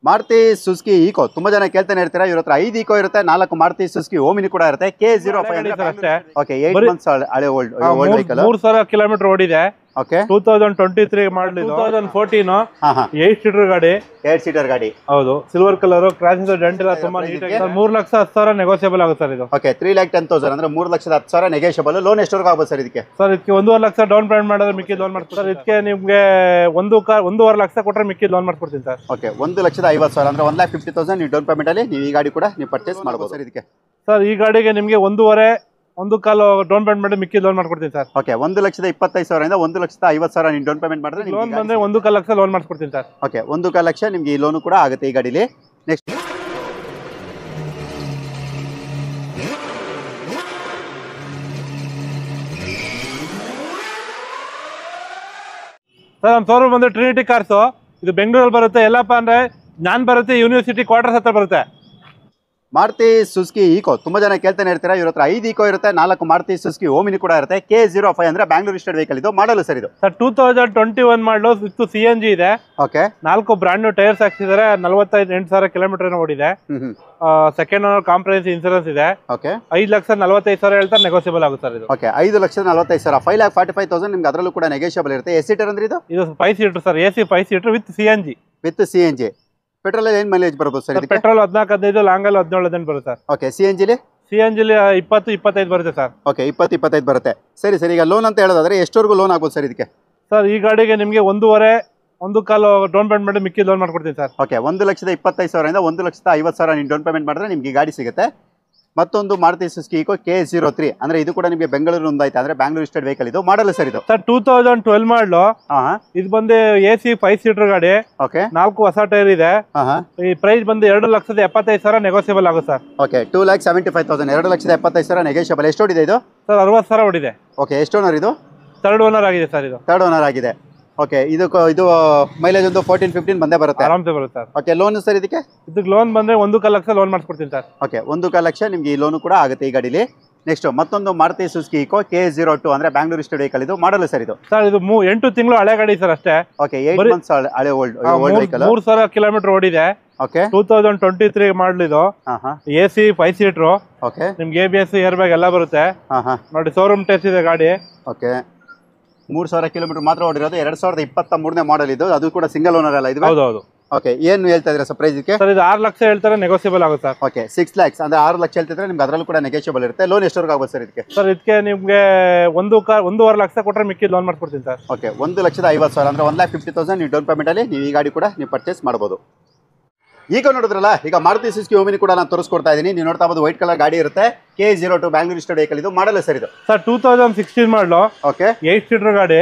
Maruti Suzuki Eeco ತುಂಬಾ ಜನ ಕೇಳ್ತಾನೆ ಇರ್ತೀರಾ. ಇವ್ರ ಹತ್ರ 5 ಈಕೋ ಇರುತ್ತೆ, 4 ಮಾರುತಿ ಸುಜುಕಿ ಓಮಿನಿ ಕೂಡ ಇರುತ್ತೆ. K05 ಅಷ್ಟೇ. ಓಕೆ 8 ಮಂತ್ಸ್ ಹಳೆ ಓಲ್ಡ್ ವೆಹಿಕಲ್. 3000 ಕಿಲೋಮೀಟರ್ ಓಡಿದೆ. ಓಕೆ 2023 ಮಾಡಲ್ ಇದು. 2014 8 ಸೀಟರ್ ಗಾಡಿ. 8 ಸೀಟರ್ ಗಾಡಿ. ಹೌದು, ಸಿಲ್ವರ್ ಕಲರ್. ಕ್ರಾಸಿಂಗ್ ಡೆಂಟ್ ಎಲ್ಲ ತುಂಬಾ ನೀಟಾಗಿ. 3,10,000 ನೆಗೋಷಿಯಬಲ್ ಆಗುತ್ತೆ ಸರ್ ಇದು. ಓಕೆ 3,10,000 ಅಂದ್ರೆ 3,10,000 ನೆಗೋಷಿಯಬಲ್. ಲೋನ್ ಎಷ್ಟವರೆಗೂ ಆಗ್ಬೋದು ಸರ್ ಇದಕ್ಕೆ? ಸರ್ ಇದಕ್ಕೆ 1.5 ಲಕ್ಷ ಡೌನ್ ಪೇಮೆಂಟ್ ಮಾಡಿದ್ರೆ ಮಿಕ್ಕಿ ಲೋನ್ ಮಾಡ್ತಾರೆ ಸರ್. ಇದಕ್ಕೆ ನಿಮಗೆ 1.5 ಲಕ್ಷ ಕೊಟ್ಟರೆ ಮಿಕ್ಕಿ ಲೋನ್ ಮಾಡ್ಕೊಡ್ತೀನಿ ಸರ್. ಓಕೆ 1,50,000 ಅಂದ್ರೆ 1,50,000 ನೀವು ಡೌನ್ ಪೇಮೆಂಟ್ ಅಲ್ಲಿ ನೀವು ಈ ಗಾಡಿ ಕೂಡ ನೀವು ಪರ್ಚೇಸ್ ಮಾಡಬಹುದು ಸರ್ ಇದಕ್ಕೆ. ಸರ್ ಈ ಗಾಡಿಗೆ ನಿಮಗೆ 1.5 ಡೌನ್ ಪೇಮೆಂಟ್ ಮಾಡಿ ಮಿಕ್ಕಿ ಲೋನ್ ಮಾಡ್ಕೊಡ್ತೀನಿ ಸರ್. ಓಕೆ 1,25,000 ಇಂದ 1,50,000 ನೀವು ಡೌನ್ ಪೇಮೆಂಟ್ ಮಾಡಿದ್ರೆ ಲೋನ್ ಬಂದ್ರೆ 1.5 ಲಕ್ಷ ಲೋನ್ ಮಾಡ್ಕೊಡ್ತೀನಿ ಸರ್. ಓಕೆ 1.5 ಲಕ್ಷ ನಿಮ್ಗೆ ಈ ಲೋನು ಕೂಡ ಆಗುತ್ತೆ ಈ ಗಾಡಿಲಿ. ನೆಕ್ಸ್ಟ್ ಸರ್ ನಮ್ಮ ಶೋರೂಮ್ ಬಂದು ಟ್ರಿನಿಟಿ ಕಾರ್ಸು. ಇದು ಬೆಂಗಳೂರಲ್ಲಿ ಬರುತ್ತೆ. ಎಲ್ಲಪ್ಪ ಅಂದ್ರೆ ನಾನು ಬರುತ್ತೆ ಯೂನಿವರ್ಸಿಟಿ ಕ್ವಾರ್ಟರ್ಸ್ ಹತ್ರ ಬರುತ್ತೆ. ಮಾರುತಿ ಸುಜುಕಿ ಈಕೋ ತುಂಬಾ ಜನ ಕೇಳ್ತಾನೆ ಇರ್ತೀರಾ. ಇವ್ರ ಹತ್ರ 5 ಈಕೋ ಇರುತ್ತೆ, 4 ಮಾರುತಿ ಸುಜುಕಿ ಓಮಿನಿ ಕೂಡ ಇರುತ್ತೆ. K05 ಅಂದ್ರೆ ಬ್ಯಾಂಗ್ಳೂರ್ ರಿಜಿಸ್ಟರ್ಡ್ ವೆಹಿಕಲ್. ಇದು ಮಾಡಲ್ ಸರ್ ಇದು ಸರ್ 2021 ಮಾಡಲು ವಿತ್ CNG ಇದೆ. ಓಕೆ 4 ಬ್ರಾಂಡ್ ನ್ಯೂ ಟೈರ್ಸ್ ಹಾಕ್ಸಿದ್ದಾರೆ. 48,000 ಕಿಲೋಮೀಟರ್ ಓಡಿದೆ. ಸೆಕೆಂಡ್ ಓನರ್ ಕಾಂಪ್ರಹೆನ್ಸಿವ್ ಇನ್ಸೂರೆನ್ಸ್ ಇದೆ. ಓಕೆ 5,45,000 ಹೇಳ್ತಾರೆ, ನೆಗೋಷಿಯಬಲ್ ಆಗುತ್ತೆ ಸರ್ ಇದು. ಓಕೆ 5,45,000 5,45,000 ನಿಮ್ಗೆ ಅದರಲ್ಲೂ ಕೂಡ ನೆಗೋಷಿಯಬಲ್ ಇರುತ್ತೆ. ಎಷ್ಟು ಸೀಟರ್ ಅಂದ್ರೆ ಇದು 5 seater sir. AC 5 seater with CNG. With CNG. Petrol ಏನ್ ಮೈಲೇಜ್ ಬರ್ಬೋದು ಸರ್? ಪೆಟ್ರೋಲ್ 14-15, ಲಾಂಗಲ್ಲಿ 17-18 ಬರುತ್ತೆ ಸರ್. ಓಕೆ CNG 20-25 ಬರುತ್ತೆ ಸರ್. ಓಕೆ 20-25 ಬರುತ್ತೆ. ಸರಿ ಸರ್, ಈಗ ಲೋನ್ ಅಂತ ಹೇಳೋದಾದ್ರೆ ಎಷ್ಟವರೆಗೂ ಲೋನ್ ಆಗ್ಬೋದು ಸರ್ ಇದಕ್ಕೆ? ಸರ್ ಈ ಗಾಡಿಗೆ ನಿಮಗೆ 1.5 ಡೌನ್ ಪೇಮೆಂಟ್ ಮಾಡಿ ಮಿಕ್ಕಿ ಲೋನ್ ಮಾಡ್ಕೊಡ್ತೀನಿ ಸರ್. ಓಕೆ 1,25,000 ಇಂದ 1,50,000 ನೀವು ಡೌನ್ ಪೇಮೆಂಟ್ ಮಾಡಿದ್ರೆ ನಿಮ್ಗೆ ಗಾಡಿ ಸಿಗುತ್ತೆ. ಮತ್ತೊಂದು ಮಾರುತಿ ಸುಜುಕಿ ಈಕೋ K03 ಅಂದ್ರೆ ಇದು ಕೂಡ ನಿಮಗೆ ಬೆಂಗಳೂರು ಒಂದಾಯ್ತು ಅಂದ್ರೆ ಬ್ಯಾಂಗ್ಳೂರ್ ರಿಜಿಸ್ಟರ್ಡ್ ವೆಹಿಕಲ್. ಇದು ಮಾಡಲ್ ಸರ್ ಇದು ಸರ್ 2012 ಮಾಡಲು. ಇದು ಬಂದು AC 5 ಸೀಟರ್ ಗಾಡಿ. ಓಕೆ 4 ಹೊಸ ಟೈರ್ ಇದೆ. ಈ ಪ್ರೈಸ್ ಬಂದು 2,75,000 ನೆಗೋಷಿಯಬಲ್ ಆಗುತ್ತೆ ಸರ್. Okay 2,75,000 2,75,000 negotiable. ಎಷ್ಟು ಓಡಿದೆ ಇದು ಸರ್? 60,000 ಓಡಿದೆ. ಓಕೆ ಎಷ್ಟು ಓನರ್ ಇದು? ಥರ್ಡ್ ಓನರ್ ಆಗಿದೆ ಸರ್ ಇದು. ಥರ್ಡ್ ಓನರ್ ಆಗಿದೆ. ಓಕೆ ಇದು ಮೈಲೇಜ್ ಒಂದು 14-15 ಬಂದೇ ಬರುತ್ತೆ, ಆರಾಮ್ಸೆ ಬರುತ್ತೆ ಸರ್. ಓಕೆ ಲೋನ್ ಸರ್ ಇದಕ್ಕೆ ಲೋನ್ ಬಂದ್ರೆ 1.5 ಲಕ್ಷ ಲೋನ್ ಮಾಡಿಸ್ಕೊಡ್ತೀನಿ ಸರ್. ಓಕೆ 1.5 ಲಕ್ಷ ನಿಮ್ಗೆ ಈ ಲೋನು ಕೂಡ ಆಗುತ್ತೆ ಈ ಗಾಡಿಲಿ. ನೆಕ್ಸ್ಟ್ ಮತ್ತೊಂದು ಮಾರುತಿ ಸುಜುಕಿ ಈಕೋ K02 ಅಂದ್ರೆ ಬ್ಯಾಂಗ್ಳೂರ್ ರಿಜಿಸ್ಟರ್ಡ್ ವೆಹಿಕಲ್. ಇದು ಮಾಡಲ್ ಸರ್ ಇದು ಸರ್. ಇದು 8 ತಿಂಗಳು ಹಳೆ ಗಾಡಿ ಸರ್ ಅಷ್ಟೇ. ಓಕೆ 8 ಮಂತ್ಸ್ ಹಳೆ ಓಲ್ಡ್ ವೆಹಿಕಲ್. 3,000 ಕಿಲೋಮೀಟರ್ ಓಡಿದೆ. ಓಕೆ 2023 ಮಾಡಲ್ ಇದು. AC 5 seater. ಓಕೆ ನಿಮ್ಗೆ ABS ಏರ್ ಬ್ಯಾಗ್ ಎಲ್ಲ ಬರುತ್ತೆ ನೋಡಿ. ಶೋರೂಮ್ ಟೆಸ್ಟ್ ಇದೆ ಗಾಡಿ. ಓಕೆ 3,000 ಕಿಲೋಮೀಟರ್ ಮಾತ್ರ ಓಡಿರೋದು. 2023ನೇ ಮಾಡಲ್ ಇದು. ಅದು ಕೂಡ ಸಿಂಗಲ್ ಓನರ್ ಅಲ್ಲ ಇದು? ಹೌದೌದು. ಓಕೆ ಏನು ಹೇಳ್ತಾ ಇದ್ದೀರಾ ಸರ್ ಪ್ರೈಸ್ ಇದಕ್ಕೆ? ಸರ್ ಇದು 6 ಲಕ್ಷ ಹೇಳ್ತಾರೆ, ನೆಗೋಷಿಯಬಲ್ ಆಗುತ್ತೆ ಸರ್. ಓಕೆ 6 lakhs ಅಂದ್ರೆ 6 ಲಕ್ಷ ಹೇಳ್ತಿದ್ರೆ ನಿಮ್ಗೆ ಅದರಲ್ಲೂ ಕೂಡ ನೆಗೋಷಿಯಬಲ್ ಇರುತ್ತೆ. ಲೋನ್ ಎಷ್ಟವರೆಗೂ ಆಗ್ಬೋದು ಸರ್ ಇದಕ್ಕೆ? ಸರ್ ಇದಕ್ಕೆ ನಿಮಗೆ 1.5 ಲಕ್ಷ ಕೊಟ್ಟರೆ ಮಿಕ್ಕಿ ಲೋನ್ ಮಾಡ್ಕೊಡ್ತೀನಿ ಸರ್. ಓಕೆ 1,50,000 ಅಂದ್ರೆ 1,50,000 ನೀವು ಡೌನ್ ಪೇಮೆಂಟ್ ಅಲ್ಲಿ ನೀವು ಈ ಗಾಡಿ ಕೂಡ ನೀವು ಪರ್ಚೇಸ್ ಮಾಡಬಹುದು. ಈಗ ನೋಡಿದ್ರಲ್ಲ, ಈಗ ಮಾರುತಿ ಸುಜುಕಿ ಓಮಿನಿ ಕೂಡ ನಾನು ತೋರಿಸ್ಕೊಡ್ತಾ ಇದ್ದೀನಿ. ನೀವು ನೋಡ್ತಾ ಇರೋದು ವೈಟ್ ಕಲರ್ ಗಾಡಿ ಇರುತ್ತೆ. K02 Bangalore registered vehicle. ಇದು ಮಾಡಲ್ ಸರ್ ಇದು ಸರ್ 2016 ಮಾಡಲು. ಓಕೆ 8 ಸೀಟರ್ ಗಾಡಿ.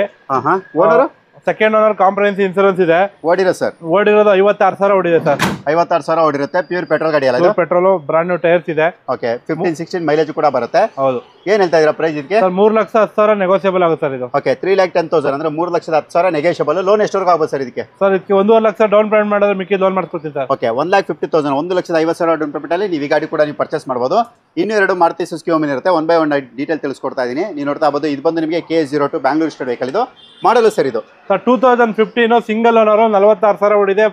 Owner second owner comprehensive insurance ಇದೆ. ಓಡಿರೋ ಸರ್? ಓಡಿರೋದು 56,000 ಓಡಿದೆ ಸರ್. 56,000 ಓಡಿರುತ್ತೆ. ಪ್ಯೂರ್ ಪೆಟ್ರೋಲ್ ಗಾಡಿ ಅಲ್ಲ? ಪೆಟ್ರೋಲ್, ಬ್ರಾಂಡ್ ನ್ಯೂ ಟೈರ್ಸ್ ಇದೆ. ಓಕೆ 15-16 ಮೈಲೇಜ್ ಕೂಡ ಬರುತ್ತೆ. ಹೌದು. ಏನ್ ಹೇಳ್ತಾ ಇದೀರಾ ಪ್ರೈಸ್ ಇದಕ್ಕೆ? ಸರ್ 3,10,000 ನೆಗೋಷಿಯಬಲ್ ಆಗುತ್ತೆ ಸರ್ ಇದು. ಓಕೆ 3,10,000 ಅಂದ್ರೆ 3,10,000 ನೆಗೋಷಿಯಬಲ್. ಲೋನ್ ಎಷ್ಟವರೆಗೂ ಆಗ್ಬೋದು ಸರ್ ಇದಕ್ಕೆ? ಸರ್ ಇದಕ್ಕೆ 1.5 ಲಕ್ಷ ಡೌನ್ ಪೇಮೆಂಟ್ ಮಾಡಿದ್ರೆ ಮಿಕ್ಕಿ ಲೋನ್ ಮಾಡ್ಕೊಡ್ತೀನಿ ಸರ್. ಓಕೆ 1,50,000 1,50,000 ಡೌನ್ ಪೇಮೆಂಟ್ ಅಲ್ಲಿ ನೀವು ಈ ಗಾಡಿ ಕೂಡ ನೀವು ಪರ್ಚೇಸ್ ಮಾಡಬಹುದು. ಇನ್ನೂ 2 ಮಾರುತಿ ಸುಜುಕಿ ಓಮಿನಿ ಇರುತ್ತೆ. 1 by 1 ಡೀಟೇಲ್ ತಿಳಿಸ್ಕೊಡ್ತಾ ಇದೀನಿ. ನೀವು ನೋಡ್ತಾ ಇರಬಹುದು. ಇದು ಬಂದು ನಿಮಗೆ K02 ಬ್ಯಾಂಗ್ಳೂರ್ ರಿಜಿಸ್ಟರ್ಡ್ ವೆಹಿಕಲ್. ಇದು ಮಾಡಲ್ ಸರ್ ಇದು ಸರ್ 2015 ಸಿಂಗಲ್ ಓನರ್. 46,000 ಓಡಿದೆ.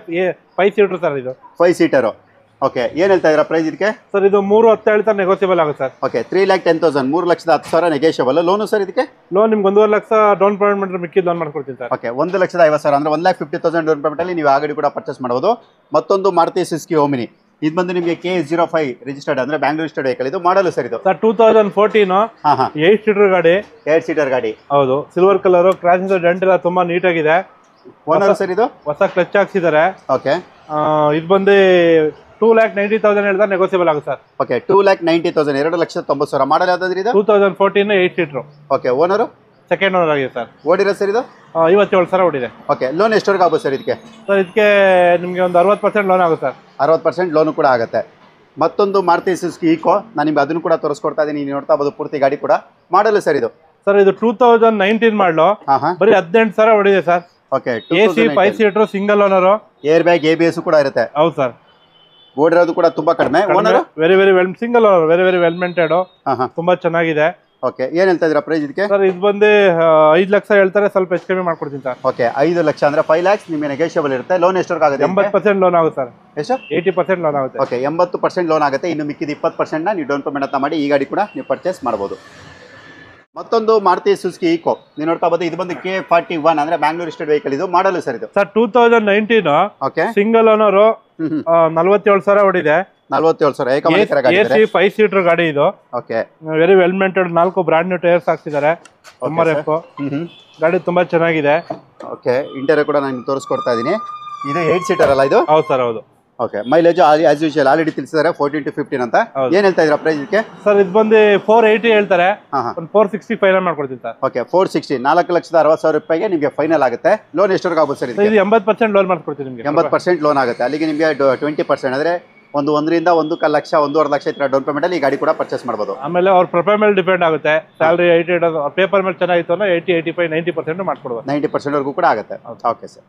5 ಸೀಟರ್ ಸರ್ ಇದು. 5 ಸೀಟರ್. ಓಕೆ ಏನ್ ಹೇಳ್ತಾ ಇದೀರಾ ಪ್ರೈಸ್ ಇದಕ್ಕೆ? ಸರ್ ಇದು 3.10 ಹೇಳ್ತಾರೆ, ನೆಗೋಷಿಯಬಲ್ ಆಗುತ್ತೆ sir. Okay 3,10,000 3,10,000 negotiable. Loan sir ಇದಕ್ಕೆ? ಲೋನ್ ನಿಮ್ಗೆ 1.5 ಲಕ್ಷ ಡೌನ್ ಪೇಮೆಂಟ್ ಮಾಡಿದ್ರೆ ಮಿಕ್ಕಿ ಲೋನ್ ಮಾಡ್ಕೊಡ್ತೀನಿ ಸರ್. ಓಕೆ 1,50,000 ಅಂದ್ರೆ 1,50,000 ಡೌನ್ ಪೇಮೆಂಟ್ ಅಲ್ಲಿ ನೀವು ಆ ಗಾಡಿ ಕೂಡ ಪರ್ಚೇಸ್ ಮಾಡಬಹುದು. ಮತ್ತೊಂದು ಮಾರುತಿ ಸುಜುಕಿ ಓಮಿನಿ. ಇದು ಬಂದು ನಿಮಗೆ K05 ರಿಜಿಸ್ಟರ್ಡ್ ಅಂದ್ರೆ ಬ್ಯಾಂಗ್ಳೂರ್ ರಿಜಿಸ್ಟರ್ಡ್ ವೆಹಿಕಲ್. ಇದು ಮಾಡಲ್ ಸರ್ ಇದು ಸರ್ 2014 8 ಸೀಟರ್ ಗಾಡಿ. 8 ಸೀಟರ್ ಗಾಡಿ. ಹೌದು. Silver colour. ಕ್ರಾಸಿಂಗ್ ಡೆಂಟ್ ಎಲ್ಲ ತುಂಬಾ ನೀಟಾಗಿದೆ. ಓನರ್ ಸರ್ ಇದು ಹೊಸ ಕ್ಲಚ್ ಹಾಕ್ಸಿದ್ದಾರೆ. ಓಕೆ ಇದು ಬಂದು 2,90,000 ಹೇಳ್ತಾರೆ, ನೆಗೋಷಿಯಬಲ್ ಆಗುತ್ತೆ ಸರ್. ಓಕೆ 2,90,000 2,90,000 ಮಾಡಲ್ ಯಾವ್ದಾದ್ರಿ ಇದು? 2014 8 seater. Okay owner second owner ಆಗಿದೆ ಸರ್. ಓಡಿರೋ ಸರ್ ಇದು? 57,000 ಓಡಿದೆ. ಓಕೆ ಲೋನ್ ಎಷ್ಟವರೆಗೂ ಆಗ್ಬೋದು ಸರ್ ಇದಕ್ಕೆ? ಸರ್ ಇದಕ್ಕೆ ನಿಮಗೆ ಒಂದು 60% ಲೋನ್ ಆಗುತ್ತೆ ಸರ್. 60% ಲೋನು ಕೂಡ ಆಗುತ್ತೆ. ಮತ್ತೊಂದು ಮಾರುತಿ ಸುಜುಕಿ ಈಕೋ ನಾನು ನಿಮ್ಗೆ ಅದನ್ನು ಕೂಡ ತೋರಿಸ್ಕೊಡ್ತಾ ಇದ್ದೀನಿ. ನೀವು ನೋಡ್ತಾ ಇರಬಹುದು ಪೂರ್ತಿ ಗಾಡಿ ಕೂಡ ಮಾಡಲ್ ಸರ್ ಇದು. ಸರ್ ಇದು 2019 ಮಾಡಲು. ಬರೀ 18,000 ಓಡಿದೆ sir. Okay AC 5 seater single owner. Air bag ABS ಕೂಡ ಇರುತ್ತೆ. ಹೌದು ಸರ್. ಓಡಿರೋದು ಕೂಡ ತುಂಬಾ ಕಡಿಮೆ. Owner very single owner. Very well maintained. ತುಂಬಾ ಚೆನ್ನಾಗಿದೆ. ಓಕೆ ಏನ್ ಹೇಳ್ತಾ ಇದೀರಾ ಪ್ರೈಸ್ ಇದಕ್ಕೆ? ಸರ್ ಇದು ಬಂದು 5 ಲಕ್ಷ ಹೇಳ್ತಾರೆ, ಸ್ವಲ್ಪ ಹೆಚ್ಚು ಕಮ್ಮಿ ಮಾಡ್ಕೊಡ್ತೀನಿ ಸರ್. ಓಕೆ 5 ಲಕ್ಷ ಅಂದ್ರೆ 5 lakhs ನಿಮಗೆ ನೆಗೋಷಿಯಬಲ್ ಇರುತ್ತೆ. ಲೋನ್ ಎಷ್ಟವರೆಗೂ ಆಗುತ್ತೆ? 80% ಲೋನ್ ಆಗುತ್ತೆ ಸರ್. ಎಷ್ಟು 80% ಲೋನ್ ಆಗುತ್ತೆ. ಓಕೆ 80% ಲೋನ್ ಆಗುತ್ತೆ. ಇನ್ನು ಮಿಕ್ಕಿದ 20% ನೀವು ಡೌನ್ ಪೇಮೆಂಟ್ ಅಂತ ಮಾಡಿ ಈ ಗಾಡಿ ಕೂಡ ನೀವು ಪರ್ಚೇಸ್ ಮಾಡ್ಬೋದು. ಮತ್ತೊಂದು ಮಾರುತಿ ಸುಜುಕಿ ಈಕೋ ನೀವು ನೋಡ್ತಾ ಬೋದು. ಇದು ಬಂದು K41 ಅಂದ್ರೆ ಬ್ಯಾಂಗ್ಳೂರ್ ಸ್ಟೇಟ್ ವೆಹಿಕಲ್. ಇದು ಮಾಡಲ್ ಸರ್ ಇದು ಸರ್ 2019 ಓಕೆ ಸಿಂಗಲ್ ಓನರ್ 47,000 ಹೊಡಿದೆ. 47,000 ಏಕಮಾಲಿಕರ ಗಾಡಿ ಇದೆ. AC 5 ಸೀಟರ್ ಗಾಡಿ ಇದು. Okay very well maintained 4 brand new tyres ಹಾಕ್ಸಿದ್ದಾರೆ. MRF ಗಾಡಿ ತುಂಬಾ ಚೆನ್ನಾಗಿದೆ. ಓಕೆ ಇಂಟೀರಿಯರ್ ಕೂಡ ನಾನು ತೋರಿಸ್ಕೊಡ್ತಾ ಇದ್ದೀನಿ. ಇದು 8 ಸೀಟರ್ ಅಲ್ಲ ಇದು? ಹೌದು ಸರ್ ಹೌದು. Okay mileage as usual already ತಿಳಿಸಿದ್ದಾರೆ 14 to 15 ಅಂತ. ಏನ್ ಹೇಳ್ತಾ ಇದ್ದೀರಾ ಪ್ರೈಸ್ ಇದಕ್ಕೆ? ಸರ್ ಇದು ಬಂದು 480 ಹೇಳ್ತಾರೆ. ಒಂದು 460 ಫೈನಲ್ ಮಾಡ್ಕೊಡ್ತೀನಿ ಸರ್. ಓಕೆ 460 4,60,000 ರೂಪಾಯಿಗೆ ನಿಮಗೆ ಫೈನಲ್ ಆಗುತ್ತೆ. ಲೋನ್ ಎಷ್ಟವರೆಗೆ ಆಗುತ್ತೆ ಸರ್ ಇದು? 80% ಲೋನ್ ಮಾಡ್ಕೊಡ್ತೀನಿ ನಿಮಗೆ. 80% ಲೋನ್ ಆಗುತ್ತೆ. ಅಲ್ಲಿಗೆ ನಿಮಗೆ 20% ಅಂದ್ರೆ 1.5 ಲಕ್ಷ 1.5 ಲಕ್ಷ ಈ ಡೌನ್ ಪೇಮೆಂಟ್ ಅಲ್ಲಿ ಈ ಗಾಡಿ ಕೂಡ ಪರ್ಚೇಸ್ ಮಾಡಬಹುದು. ಆಮೇಲೆ ಅವ್ರ ಪ್ರೊಫೈಲ್ ಮೇಲೆ ಡಿಪೆಂಡ್ ಆಗುತ್ತೆ. ಸ್ಯಾಲರಿ 80 ಪೇಪರ್ ಮೇಲೆ ಚೆನ್ನಾಗಿತ್ತು ಅಂದ್ರೆ 80, 85, 90% ಮಾಡ್ಕೊಡ್ಬೋದು. 90% ವರೆಗೂ ಕೂಡ ಆಗುತ್ತೆ. Okay sir.